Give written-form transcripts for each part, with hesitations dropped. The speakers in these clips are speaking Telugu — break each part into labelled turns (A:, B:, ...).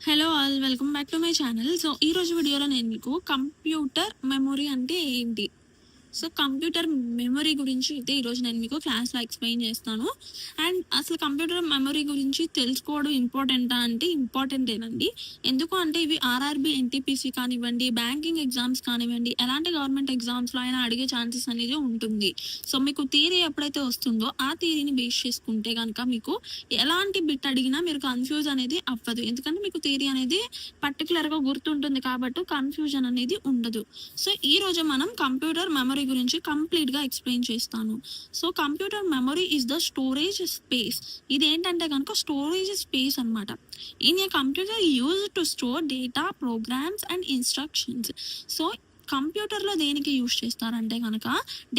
A: Hello all welcome back to my channel. So ఈరోజు వీడియోలో నేను మీకు కంప్యూటర్ మెమొరీ అంటే ఏంటి, సో కంప్యూటర్ మెమొరీ గురించి అయితే ఈరోజు నేను మీకు క్లాస్లో ఎక్స్ప్లెయిన్ చేస్తాను. అండ్ అసలు కంప్యూటర్ మెమొరీ గురించి తెలుసుకోవడం ఇంపార్టెంటా అంటే ఇంపార్టెంటేనండి. ఎందుకు అంటే ఇవి ఆర్ఆర్బి ఎన్టీపీసీ కానివ్వండి, బ్యాంకింగ్ ఎగ్జామ్స్ కానివ్వండి, ఎలాంటి గవర్నమెంట్ ఎగ్జామ్స్లో అయినా అడిగే ఛాన్సెస్ అనేది ఉంటుంది. సో మీకు థియరీ ఎప్పుడైతే వస్తుందో ఆ థియరీని బేస్ చేసుకుంటే కనుక మీకు ఎలాంటి బిట్ అడిగినా మీరు కన్ఫ్యూజ్ అనేది అవ్వదు. ఎందుకంటే మీకు థియరీ అనేది పర్టికులర్గా గుర్తుంటుంది కాబట్టి కన్ఫ్యూజన్ అనేది ఉండదు. సో ఈ రోజు మనం కంప్యూటర్ మెమరీ గురించి కంప్లీట్గా ఎక్స్ప్లెయిన్ చేస్తాను. So computer memory is the storage space. ఇది ఏంటంటే కనుక స్టోరేజ్ స్పేస్ అనమాట. In a computer use to store data, programs and instructions. So కంప్యూటర్లో దేనికి యూజ్ చేస్తారంటే కనుక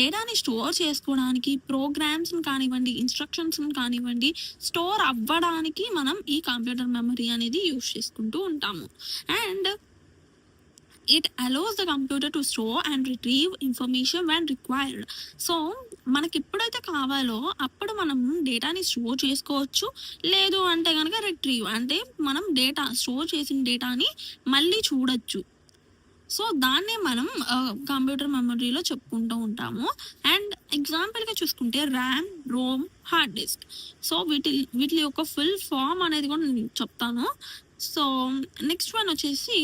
A: డేటాని స్టోర్ చేసుకోవడానికి, ప్రోగ్రామ్స్ని కానివ్వండి, ఇన్స్ట్రక్షన్స్ని కానివ్వండి స్టోర్ అవ్వడానికి మనం ఈ కంప్యూటర్ మెమరీ అనేది యూజ్ చేసుకుంటూ ఉంటాము. And it allows the computer to store and retrieve information when required. So మనకి ఎప్పుడైతే కావాలో అప్పుడు మనం డేటాని స్టోర్ చేసుకోవచ్చు. లేదు అంటే కనుక రిట్రీవ్ అంటే మనం డేటా స్టోర్ చేసిన డేటాని మళ్ళీ చూడొచ్చు. సో దాన్నే మనం కంప్యూటర్ మెమరీలో చెప్పుకుంటూ ఉంటాము. అండ్ ఎగ్జాంపుల్గా చూసుకుంటే RAM, Rome, hard disk. So వీటి యొక్క ఫుల్ ఫామ్ అనేది కూడా నేను చెప్తాను. సో నెక్స్ట్ వన్ వచ్చేసి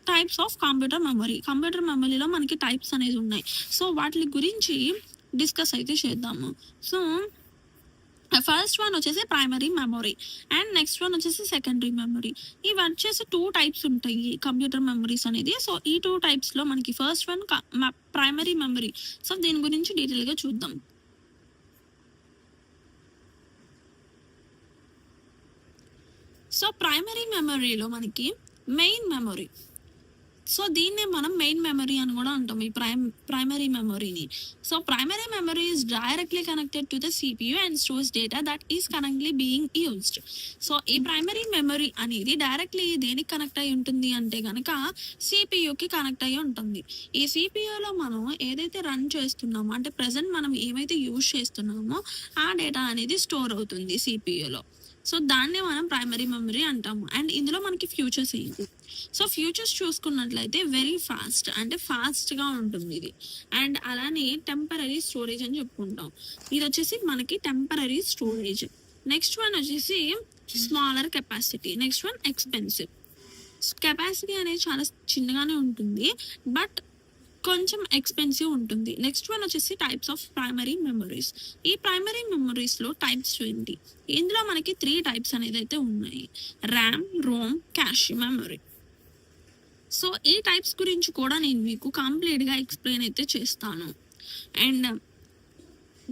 A: types of computer memory. Computer మెమరీలో మనకి టైప్స్ అనేది ఉన్నాయి. సో వాటి గురించి డిస్కస్ అయితే చేద్దాము. సో ఫస్ట్ వన్ వచ్చేసి primary memory and next one వచ్చేసి సెకండరీ మెమరీ. ఇవి వచ్చేసి 2 టైప్స్ ఉంటాయి కంప్యూటర్ మెమరీస్ అనేది. సో ఈ 2 టైప్స్లో మనకి first one primary memory. So దీని గురించి డీటెయిల్గా చూద్దాం. సో ప్రైమరీ మెమరీలో మనకి మెయిన్ మెమరీ. సో దీన్నే మనం మెయిన్ మెమరీ అని కూడా అంటాం, ఈ ప్రైమరీ మెమరీని. So primary memory is directly connected to the CPU and stores data that is currently being used. So ఈ ప్రైమరీ మెమరీ అనేది డైరెక్ట్లీ దేనికి కనెక్ట్ అయి ఉంటుంది అంటే కనుక సిపియుకి కనెక్ట్ అయి ఉంటుంది. ఈ సిపియులో మనం ఏదైతే రన్ చేస్తున్నామో అంటే ప్రజెంట్ మనం ఏమైతే యూజ్ చేస్తున్నామో ఆ డేటా అనేది స్టోర్ అవుతుంది సిపియులో. సో దాన్నే మనం ప్రైమరీ మెమరీ అంటాము. అండ్ ఇందులో మనకి ఫ్యూచర్స్ ఏంటి, సో ఫ్యూచర్స్ చూసుకున్నట్లయితే వెరీ ఫాస్ట్ అంటే ఫాస్ట్గా ఉంటుంది ఇది. అండ్ అలానే టెంపరరీ స్టోరేజ్ అని చెప్పుకుంటాం. ఇది వచ్చేసి మనకి టెంపరరీ స్టోరేజ్. నెక్స్ట్ వన్ వచ్చేసి smaller capacity. Next one expensive. Capacity అనేది చాలా చిన్నగానే ఉంటుంది బట్ కొంచెం ఎక్స్పెన్సివ్ ఉంటుంది. నెక్స్ట్ వన్ వచ్చేసి టైప్స్ ఆఫ్ ప్రైమరీ మెమరీస్. ఈ ప్రైమరీ మెమరీస్లో టైప్స్ ఏంటి, ఇందులో మనకి 3 టైప్స్ అనేది అయితే ఉన్నాయి: RAM, Rome, cash memory. So ఈ టైప్స్ గురించి కూడా నేను మీకు కంప్లీట్గా ఎక్స్ప్లెయిన్ అయితే చేస్తాను. అండ్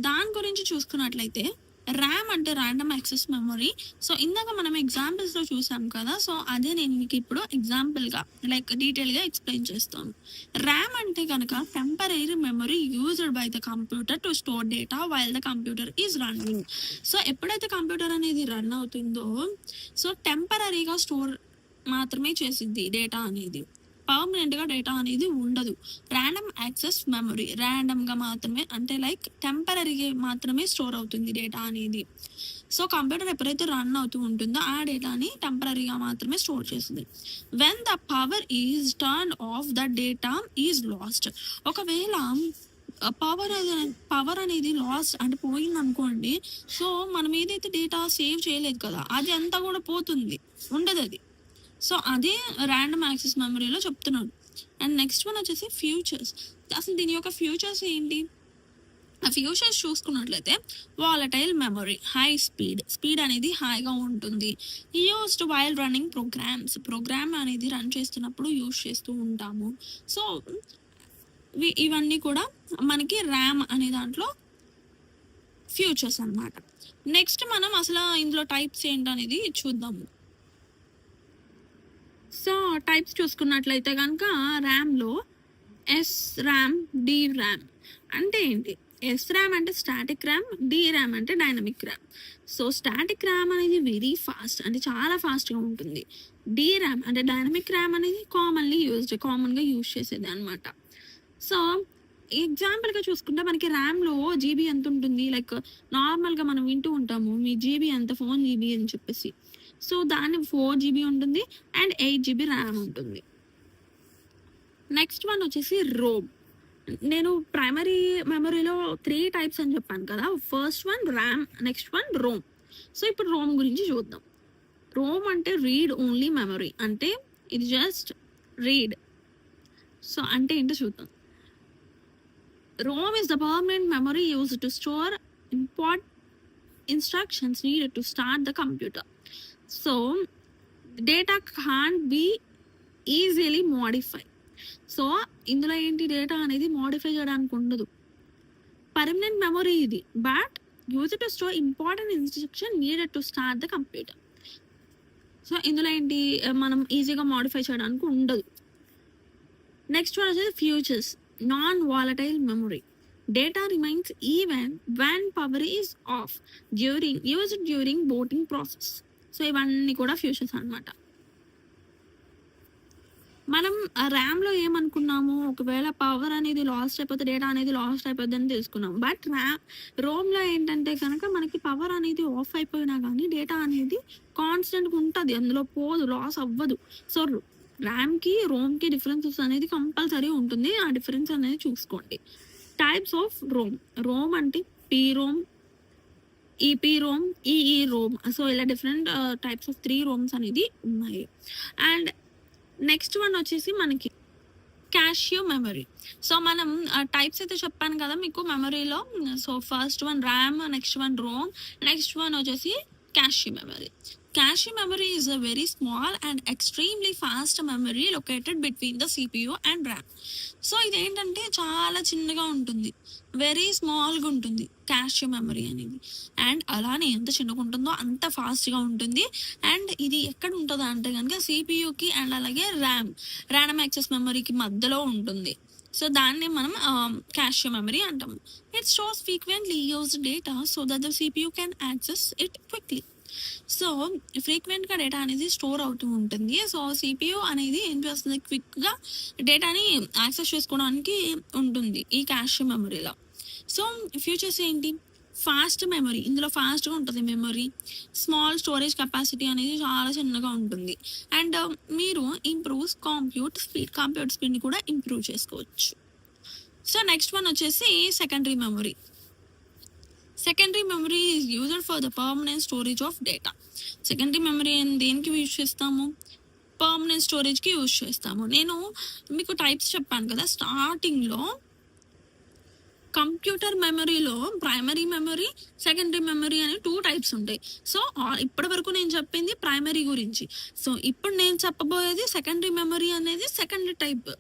A: దాని గురించి చూసుకున్నట్లయితే ర్యామ్ అంటే ర్యాండమ్ యాక్సెస్ మెమరీ. సో ఇందాక మనం ఎగ్జాంపుల్స్లో చూసాం కదా, సో అదే నేను మీకు ఇప్పుడు ఎగ్జాంపుల్గా డీటెయిల్గా ఎక్స్ప్లెయిన్ చేస్తాను. ర్యామ్ అంటే కనుక temporary memory used by the computer to store data while the computer is running. So ఎప్పుడైతే కంప్యూటర్ అనేది రన్ అవుతుందో సో టెంపరరీగా స్టోర్ మాత్రమే చేసిద్ది డేటా అనేది, పర్మనెంట్గా డేటా అనేది ఉండదు. ర్యాండమ్ యాక్సెస్ మెమరీ ర్యాండమ్గా మాత్రమే అంటే టెంపరరీగా మాత్రమే స్టోర్ అవుతుంది డేటా అనేది. సో కంప్యూటర్ ఎప్పుడైతే రన్ అవుతూ ఉంటుందో ఆ డేటాని టెంపరరీగా మాత్రమే స్టోర్ చేస్తుంది. When the power is turn off the data is lost. ఒకవేళ పవర్ అనేది లాస్ అంటే పోయింది అనుకోండి, సో మనం ఏదైతే డేటా సేవ్ చేయలేదు కదా అది అంతా కూడా పోతుంది, ఉండదు అది. సో అదే ర్యాండమ్ యాక్సెస్ మెమరీలో చెప్తున్నాను. అండ్ నెక్స్ట్ వన్ వచ్చేసి ఫ్యూచర్స్. అసలు దీని యొక్క ఫ్యూచర్స్ ఏంటి, ఆ ఫ్యూచర్స్ చూసుకున్నట్లయితే వాలటైల్ మెమరీ, హై స్పీడ్ అనేది హాయిగా ఉంటుంది. యూస్డ్ వైల్ రన్నింగ్ ప్రోగ్రామ్ అనేది రన్ చేస్తున్నప్పుడు యూజ్ చేస్తూ ఉంటాము. సో ఇవన్నీ కూడా మనకి ర్యామ్ అనే దాంట్లో ఫ్యూచర్స్ అన్నమాట. నెక్స్ట్ మనం అసలు ఇందులో టైప్స్ ఏంటనేది చూద్దాము. సో టైప్స్ చూసుకున్నట్లయితే కనుక ర్యామ్లో ఎస్ ర్యామ్, డి ర్యామ్ అంటే ఏంటి, ఎస్ ర్యామ్ అంటే స్టాటిక్ ర్యామ్, డి ర్యామ్ అంటే dynamic RAM. So static RAM అనేది వెరీ ఫాస్ట్ అంటే చాలా ఫాస్ట్గా ఉంటుంది. డి ర్యామ్ అంటే డైనమిక్ ర్యామ్ అనేది కామన్గా యూజ్ చేసేది అనమాట. సో ఎగ్జాంపుల్గా చూసుకుంటే మనకి ర్యామ్లో జీబీ ఎంత ఉంటుంది, నార్మల్గా మనం వింటూ ఉంటాము మీ జీబీ ఎంత, ఫోన్ జీబీ అని చెప్పేసి. సో దాని 4 జీబీ ఉంటుంది అండ్ 8 జీబీ ర్యామ్ ఉంటుంది. నెక్స్ట్ వన్ వచ్చేసి రోమ్. నేను ప్రైమరీ మెమరీలో 3 టైప్స్ అని చెప్పాను కదా. First one RAM, next one Rome. So ఇప్పుడు రోమ్ గురించి చూద్దాం. రోమ్ అంటే రీడ్ ఓన్లీ మెమరీ, అంటే ఇది జస్ట్ రీడ్. సో అంటే ఏంటో చూద్దాం. Rome is the permanent memory used to store important instructions needed to start the computer. So data can't be easily modified. So ఇందులో ఏంటి, డేటా అనేది మోడిఫై చేయడానికి ఉండదు. పర్మనెంట్ మెమరీ ఇది, but use to store important instruction needed to start the computer. So ఇందులో ఏంటి, మనం ఈజీగా మోడిఫై చేయడానికి ఉండదు. నెక్స్ట్ వన్ వచ్చేసి futures, non volatile memory. Data remains even when power is of during booting process. So ఇవన్నీ కూడా ఫ్యూచర్స్ అన్నమాట. మనం ర్యామ్లో ఏమనుకున్నాము, ఒకవేళ పవర్ అనేది లాస్ట్ అయిపోతే డేటా అనేది లాస్ట్ అయిపోద్ది అని తెలుసుకున్నాం. బట్ రోమ్లో ఏంటంటే కనుక మనకి పవర్ అనేది ఆఫ్ అయిపోయినా కానీ డేటా అనేది కాన్స్టెంట్గా ఉంటుంది, అందులో పోదు, లాస్ అవ్వదు. సో ర్యామ్కి రోమ్కి డిఫరెన్సెస్ అనేది కంపల్సరీ ఉంటుంది. ఆ డిఫరెన్స్ అనేది చూసుకోండి. Types of ROM. రోమ్ అంటే P ROM, EP ROM, EE ROM. So ఇలా డిఫరెంట్ టైప్స్ ఆఫ్ 3 రోమ్స్ అనేది ఉన్నాయి. అండ్ నెక్స్ట్ వన్ వచ్చేసి మనకి క్యాషియో మెమరీ. సో మనం టైప్స్ అయితే చెప్పాను కదా మీకు మెమరీలో. So first one RAM, next one ROM, next one వచ్చేసి cache memory. Cache memory is a very small and extremely fast memory located between the CPU and RAM. So ఇదేంటంటే చాలా చిన్నగా ఉంటుంది, వెరీ స్మాల్గా ఉంటుంది క్యాష్ మెమరీ అనేది. అండ్ అలానే ఎంత చిన్నగా ఉంటుందో అంత ఫాస్ట్గా ఉంటుంది. అండ్ ఇది ఎక్కడ ఉంటుందా అంటే కనుక సిపియుకి అండ్ అలాగే ర్యాండమ్ యాక్సెస్ మెమరీకి మధ్యలో ఉంటుంది. సో దాన్ని మనం క్యాష్ మెమరీ అంటాము. It stores frequently used data so that the CPU can access it quickly. So ఫ్రీక్వెంట్గా డేటా అనేది స్టోర్ అవుతూ ఉంటుంది. సో సిపియు అనేది ఏం చేస్తుంది, క్విక్గా డేటాని యాక్సెస్ చేసుకోవడానికి ఉంటుంది ఈ క్యాష్ మెమరీలో. సో ఫ్యూచర్స్ ఏంటి, ఫాస్ట్ మెమరీ. ఇందులో ఫాస్ట్గా ఉంటుంది మెమరీ. స్మాల్ స్టోరేజ్ కెపాసిటీ అనేది చాలా చిన్నగా ఉంటుంది. అండ్ మీరు ఇంప్రూవ్స్ కంప్యూటర్ స్పీడ్ని కూడా ఇంప్రూవ్ చేసుకోవచ్చు. సో నెక్స్ట్ వన్ వచ్చేసి secondary memory. Secondary memory is used for the permanent storage of data. Secondary memory దేనికి యూజ్ చేస్తాము, పర్మనెంట్ స్టోరేజ్కి యూజ్ చేస్తాము. నేను మీకు టైప్స్ చెప్పాను కదా స్టార్టింగ్లో. కంప్యూటర్ మెమరీలో ప్రైమరీ మెమరీ, సెకండరీ మెమరీ అని 2 టైప్స్ ఉంటాయి. సో ఇప్పటి వరకు నేను చెప్పింది ప్రైమరీ గురించి. సో ఇప్పుడు నేను చెప్పబోయేది సెకండరీ మెమరీ అనేది సెకండరీ టైప్.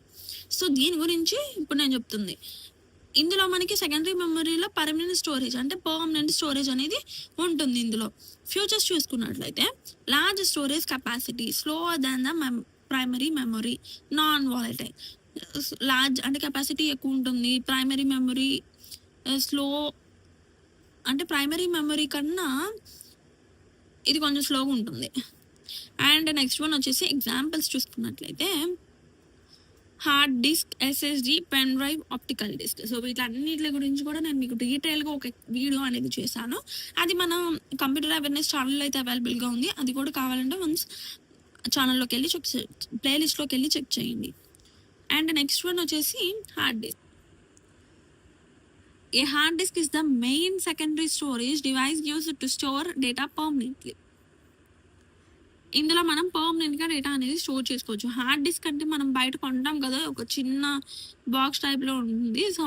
A: సో దీని గురించి ఇప్పుడు నేను చెప్తుంది. ఇందులో మనకి సెకండరీ మెమరీలో పర్మనెంట్ స్టోరేజ్ అంటే పర్మనెంట్ స్టోరేజ్ అనేది ఉంటుంది. ఇందులో ఫ్యూచర్స్ చూసుకున్నట్లయితే large storage capacity, slower than the primary memory, non volatile. Large అంటే కెపాసిటీ ఎక్కువ ఉంటుంది, ప్రైమరీ మెమరీ స్లో అంటే ప్రైమరీ మెమరీ కన్నా ఇది కొంచెం స్లోగా ఉంటుంది. అండ్ నెక్స్ట్ వన్ వచ్చేసి ఎగ్జాంపుల్స్ చూసుకున్నట్లయితే hard disk, SSD, pen drive, optical disk. So వీటన్నిటి గురించి కూడా నేను మీకు డీటెయిల్గా ఒక వీడియో అనేది చేశాను. అది మన కంప్యూటర్ అవేర్నెస్ ఛానల్లో అయితే అవైలబుల్గా ఉంది. అది కూడా కావాలంటే వన్స్ ఛానల్లోకి వెళ్ళి ప్లేలిస్ట్లోకి వెళ్ళి చెక్ చేయండి. అండ్ నెక్స్ట్ వన్ వచ్చేసి hard disk. A hard disk is the main secondary storage device used to store data permanently. ఇందులో మనం పర్మనెంట్గా డేటా అనేది స్టోర్ చేసుకోవచ్చు. హార్డ్ డిస్క్ అంటే మనం బయట కొంటాం కదా, ఒక చిన్న బాక్స్ టైప్లో ఉంటుంది. సో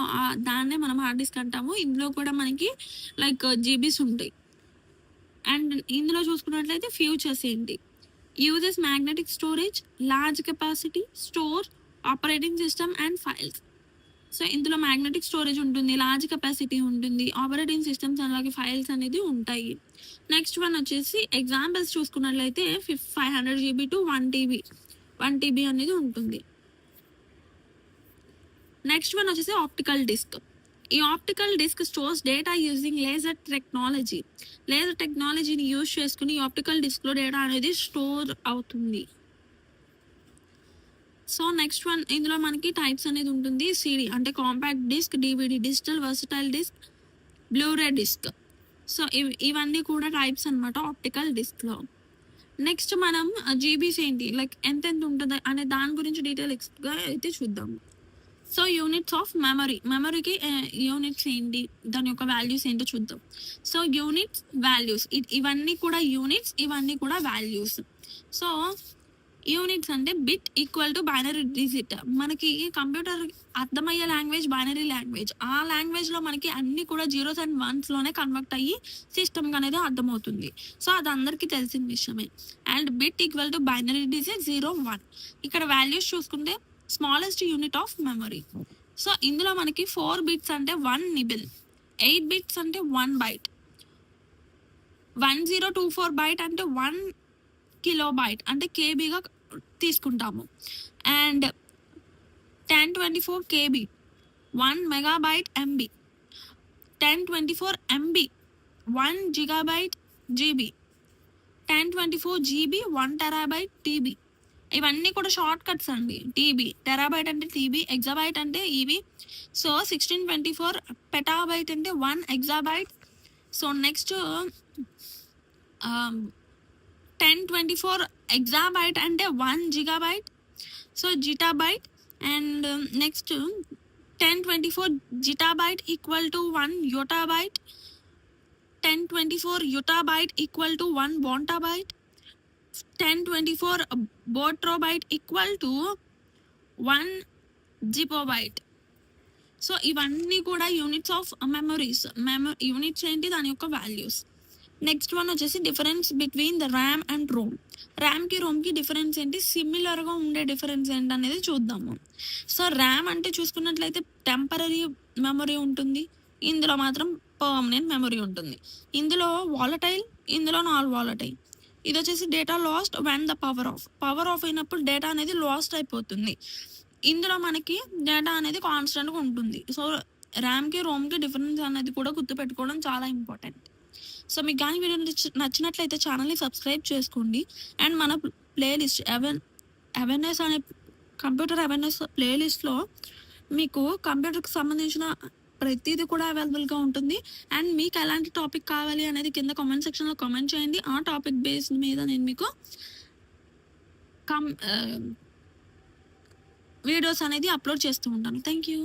A: దాన్నే మనం హార్డ్ డిస్క్ అంటాము. ఇందులో కూడా మనకి లైక్ జీబీస్ ఉంటాయి. అండ్ ఇందులో చూసుకున్నట్లయితే ఫ్యూచర్స్ ఏంటి, uses magnetic storage, large capacity, store operating system and files. So ఇందులో మ్యాగ్నెటిక్ స్టోరేజ్ ఉంటుంది, లార్జ్ కెపాసిటీ ఉంటుంది, ఆపరేటింగ్ సిస్టమ్స్ అలాగే ఫైల్స్ అనేది ఉంటాయి. నెక్స్ట్ వన్ వచ్చేసి ఎగ్జాంపుల్స్ చూసుకున్నట్లయితే 500 GB టు 1 TB అనేది ఉంటుంది. నెక్స్ట్ వన్ వచ్చేసి ఆప్టికల్ డిస్క్. ఈ optical disk stores data using laser టెక్నాలజీని యూజ్ చేసుకుని ఈ ఆప్టికల్ డిస్క్లో డేటా అనేది స్టోర్ అవుతుంది. సో నెక్స్ట్ వన్ ఇందులో మనకి టైప్స్ అనేది ఉంటుంది. సిడి అంటే compact disk, DVD, digital versatile disk, Blu-ray disk. So ఇవన్నీ కూడా టైప్స్ అనమాట ఆప్టికల్ డిస్క్లో. నెక్స్ట్ మనం జీబీస్ ఏంటి, లైక్ ఎంతెంత ఉంటుంది అనే దాని గురించి డీటెయిల్గా అయితే చూద్దాము. సో యూనిట్స్ ఆఫ్ మెమరీ, మెమరీకి యూనిట్స్ ఏంటి, దాని యొక్క వాల్యూస్ ఏంటో చూద్దాం. సో యూనిట్స్, వాల్యూస్, ఇవన్నీ కూడా యూనిట్స్, ఇవన్నీ కూడా వాల్యూస్. సో యూనిట్స్ అంటే bit equal to binary digit. మనకి కంప్యూటర్ అర్థమయ్యే లాంగ్వేజ్ బైనరీ లాంగ్వేజ్. ఆ లాంగ్వేజ్లో మనకి అన్ని కూడా జీరోస్ అండ్ వన్స్లోనే కన్వర్ట్ అయ్యి సిస్టమ్కి అనేది అర్థమవుతుంది. సో అది అందరికీ తెలిసిన విషయమే. And bit equal to binary digit 0, 1. ఇక్కడ వాల్యూస్ చూసుకుంటే smallest unit of memory. So ఇందులో మనకి 4 బిట్స్ అంటే 1 నిబిల్, 8 బిట్స్ అంటే 1 బైట్, 1024 బైట్ అంటే 1 కిలోబైట్ అంటే కేబీగా తీసుకుంటాము. And 1024 KB 1 megabyte MB, 1024 MB 1 gigabyte GB, 1024 GB 1 terabyte TB. ఇవన్నీ కూడా షార్ట్ కట్స్ అండి. టీబీ, టెరాబైట్ అంటే టీబీ, ఎగ్జాబైట్ అంటే ఈబీ. సో 1624 పెటాబైట్ అంటే 1 ఎగ్జాబైట్. సో నెక్స్ట్ 1024 ఎగ్జాబైట్ అంటే 1 gigabyte, so zettabyte. And next 1024 zettabyte equal to 1 yottabyte, 1024 yottabyte equal to 1 brontobyte, 1024 brontobyte equal to 1 geopbyte. So ఇవన్నీ కూడా యూనిట్స్ ఆఫ్ మెమరీస్. యూనిట్స్ ఏంటి, దాని యొక్క వాల్యూస్. నెక్స్ట్ వన్ వచ్చేసి difference between the RAM and ROM. ర్యామ్కి రోమ్కి డిఫరెన్స్ ఏంటి, సిమిలర్గా ఉండే డిఫరెన్స్ ఏంటి అనేది చూద్దాము. సో ర్యామ్ అంటే చూసుకున్నట్లయితే టెంపరీ మెమరీ ఉంటుంది, ఇందులో మాత్రం పర్మనెంట్ మెమరీ ఉంటుంది. ఇందులో వాలటైల్, ఇందులో నాన్ వాలటైల్. ఇది వచ్చేసి data last when the power of అయినప్పుడు డేటా అనేది లాస్ట్ అయిపోతుంది. ఇందులో మనకి డేటా అనేది కాన్స్టెంట్గా ఉంటుంది. సో ర్యామ్కి రోమ్కి డిఫరెన్స్ అనేది కూడా గుర్తుపెట్టుకోవడం చాలా ఇంపార్టెంట్. సో మీకు కానీ వీడియో నచ్చినట్లయితే ఛానల్ని సబ్స్క్రైబ్ చేసుకోండి. అండ్ మన ప్లేలిస్ట్ అవేర్నెస్ అనే కంప్యూటర్ అవేర్నెస్ ప్లేలిస్ట్లో మీకు కంప్యూటర్కి సంబంధించిన ప్రతిదీ కూడా అవైలబుల్గా ఉంటుంది. అండ్ మీకు ఎలాంటి టాపిక్ కావాలి అనేది కింద కామెంట్ సెక్షన్లో కామెంట్ చేయండి. ఆ టాపిక్ బేస్ మీద నేను మీకు వీడియోస్ అనేది అప్లోడ్ చేస్తూ ఉంటాను. Thank you.